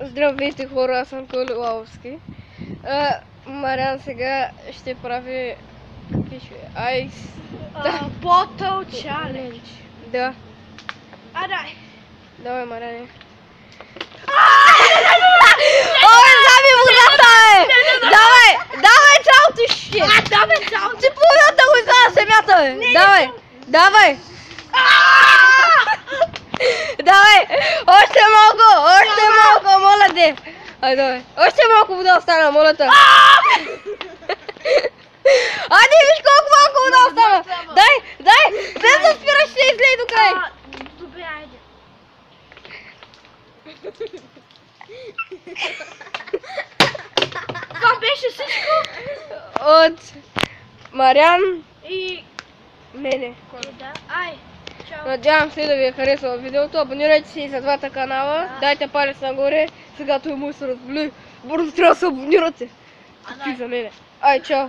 Здравейте хора, аз съм Коли Лавовски. Мариан сега ще прави... Какви ще е? Айс... Bottle challenge. Да. Дай. Давай, Мариане. Ой, заби водата, бе! Давай цялото ще! Давай цялото! Ти половината го излага на земята, бе! Давай! Давай! Още малко, моля те! Айде, давай! Още малко вода остана, моля те! Айде, виж колко малко вода остана! Дай! Без да спираш, ще излей до край! Добре, айде. Това беше всичко? От Мариан И... мене. Да. Ай, чао. Надявам се да ви е харесало видеото. Абонирайте се и за двата канала. Дайте палец нагоре. Сега той му се разболи. Бързо трябва да се абонирате. Какви за мене. Ай, чао.